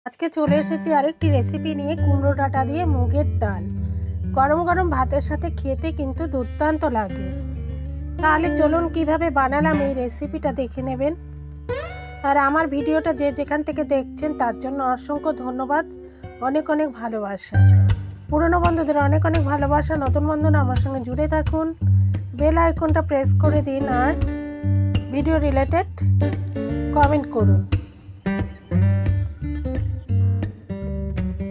আজকে চলে এসেছি আরেকটি রেসিপি নিয়ে, কুমড়ো ডাঁটা দিয়ে মুগের ডাল। গরম গরম ভাতের সাথে খেতে কিন্তু দুর্দান্ত লাগে। তাহলে চলুন কিভাবে বানালাম এই রেসিপিটা দেখে নেবেন। আর আমার ভিডিওটা যে যেখান থেকে দেখছেন তার জন্য অসংখ্য ধন্যবাদ, অনেক অনেক ভালোবাসা। পুরনো বন্ধুদের অনেক অনেক ভালোবাসা, নতুন বন্ধুরা আমার সঙ্গে জুড়ে থাকুন, বেল আইকনটা প্রেস করে দিন আর ভিডিও রিলেটেড কমেন্ট করুন।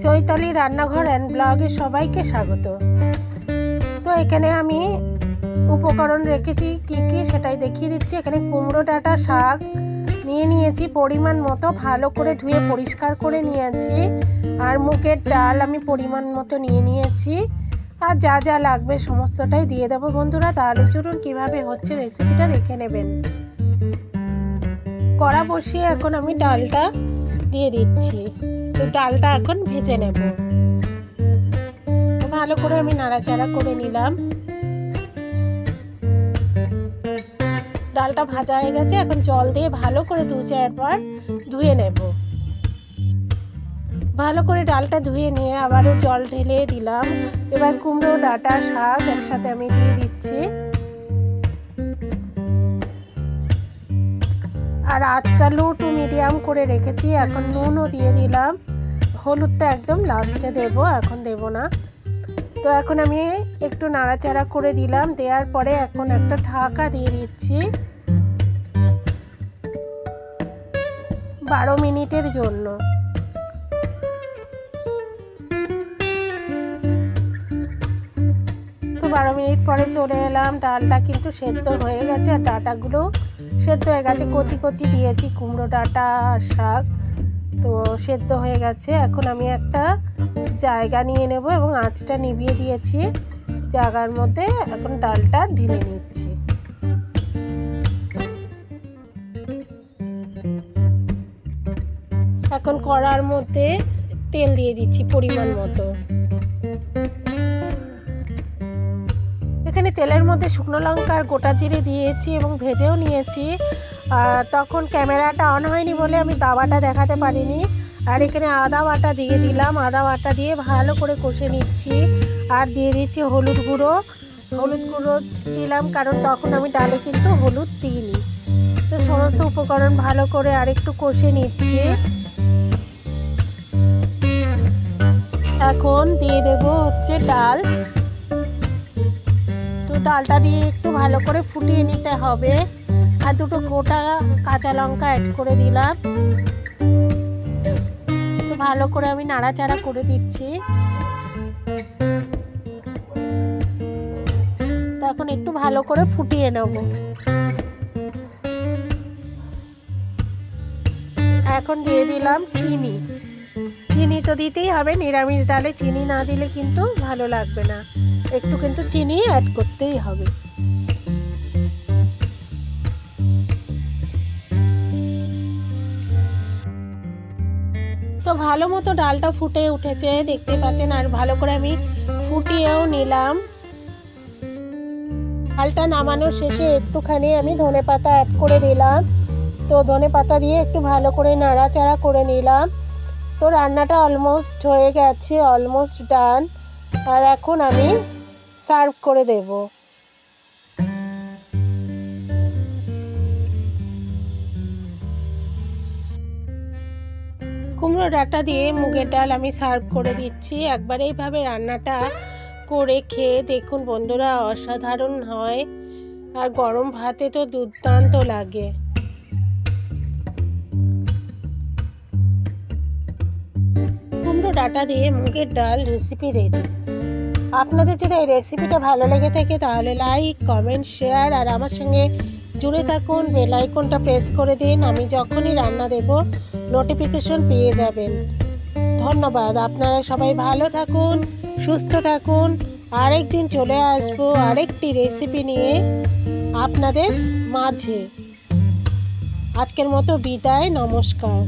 চৈতালি রান্নাঘর অ্যান্ড ব্লগে সবাইকে স্বাগত। তো এখানে আমি উপকরণ রেখেছি কি কি সেটাই দেখিয়ে দিচ্ছি। এখানে কুমড়ো ডাঁটা শাক নিয়েছি পরিমাণ মতো, ভালো করে ধুয়ে পরিষ্কার করে নিয়েছি। আর মুগের ডাল আমি পরিমাণ মতো নিয়েছি। আর যা যা লাগবে সমস্তটাই দিয়ে দেবো বন্ধুরা। তাহলে চলুন কীভাবে হচ্ছে রেসিপিটা দেখে নেবেন। কড়া বসিয়ে এখন আমি ডালটা দিয়ে দিচ্ছি। তো ডালটা এখন ভেজে নেব। ভালো করে আমি নাড়াচাড়া করে নিলাম। ডালটা ভাজা হয়ে গেছে, এখন জল দিয়ে ভালো করে 2-4 বার ধুয়ে নেব। ভালো করে ডালটা ধুয়ে নিয়ে আবারও জল ঢেলে দিলাম। এবার কুমড়ো ডাঁটা শাক একসাথে আমি দিয়ে দিচ্ছি। আর আঁচটা লো টু মিডিয়াম করে রেখেছি। এখন নুনও দিয়ে দিলাম, হলুদটা একদম লাস্টে দেব, এখন দেব না। তো এখন আমি একটু নাড়াচাড়া করে দিলাম। দেওয়ার পরে এখন একটা ঢাকা দিয়ে দিচ্ছি 12 মিনিটের জন্য। তো 12 মিনিট পরে চলে এলাম। ডালটা কিন্তু সেদ্ধ হয়ে গেছে আর ডাঁটাগুলো সেদ্ধ হয়ে গেছে। কচি কচি দিয়েছি কুমড়ো ডাঁটা আর শাক, তো সেদ্ধ হয়ে গেছে। এখন আমি একটা জায়গা নিয়ে নেব এবং আঁচটা নিভিয়ে দিয়েছি। জায়গার মধ্যে এখন ডালটা ঢেলে নিচ্ছি। এখন কড়ার মধ্যে তেল দিয়ে দিচ্ছি পরিমাণ মতো। এখানে তেলের মধ্যে শুকনো লঙ্কা আর গোটা জিরে দিয়েছি এবং ভেজেও নিয়েছি। তখন ক্যামেরাটা অন হয়নি বলে আমি দাবাটা দেখাতে পারিনি। আর এখানে আদা বাটা দিয়ে দিলাম। আদা বাটা দিয়ে ভালো করে কষে নিচ্ছি। আর দিয়ে দিচ্ছি হলুদ গুঁড়ো দিলাম, কারণ তখন আমি ডালে কিন্তু হলুদ দিইনি। তো সমস্ত উপকরণ ভালো করে আর একটু কষে নিচ্ছি। এখন দিয়ে দেব হচ্ছে ডাল। তো ডালটা দিয়ে একটু ভালো করে ফুটিয়ে নিতে হবে। আর দুটো গোটা কাঁচা লঙ্কা অ্যাড করে দিলাম। তো ভালো করে আমি নাড়াচাড়া করে দিচ্ছি। তো এখন একটু ভালো করে ফুটিয়ে নেব। এখন দিয়ে দিলাম চিনি তো দিতেই হবে, নিরামিষ ডালে চিনি না দিলে কিন্তু ভালো লাগবে না। একটু কিন্তু চিনি অ্যাড করতেই হবে। তো ভালো মতো ডালটা ফুটে উঠেছে দেখতে পাচ্ছেন। আর ভালো করে আমি ফুটিয়েও নিলাম। ডালটা নামানোর শেষে একটুখানি আমি ধনেপাতা অ্যাড করে দিলাম। তো ধনেপাতা দিয়ে একটু ভালো করে নাড়াচাড়া করে নিলাম। তো রান্নাটা অলমোস্ট হয়ে গেছে, অলমোস্ট ডান। আর এখন আমি সার্ভ করে দেব। কুমড়ো ডাঁটা দিয়ে মুগের ডাল আমি সার্ভ করে দিচ্ছি। একবার এইভাবে রান্নাটা করে খেয়ে দেখুন বন্ধুরা, অসাধারণ হয়। আর গরম ভাতে তো দুর্দান্ত লাগে। কুমড়ো ডাঁটা দিয়ে মুগের ডাল রেসিপি রেডি। আপনাদের যদি এই রেসিপিটা ভালো লেগে থাকে তাহলে লাইক, কমেন্ট, শেয়ার আর আমার সঙ্গে জুড়ে থাকুন। বেল আইকনটা প্রেস করে দিন, আমি যখনই রান্না দেব নোটিফিকেশন পেয়ে যাবেন। ধন্যবাদ। আপনারা সবাই ভালো থাকুন, সুস্থ থাকুন। আরেকদিন চলে আসবো আরেকটি রেসিপি নিয়ে আপনাদের মাঝে। আজকের মতো বিদায়, নমস্কার।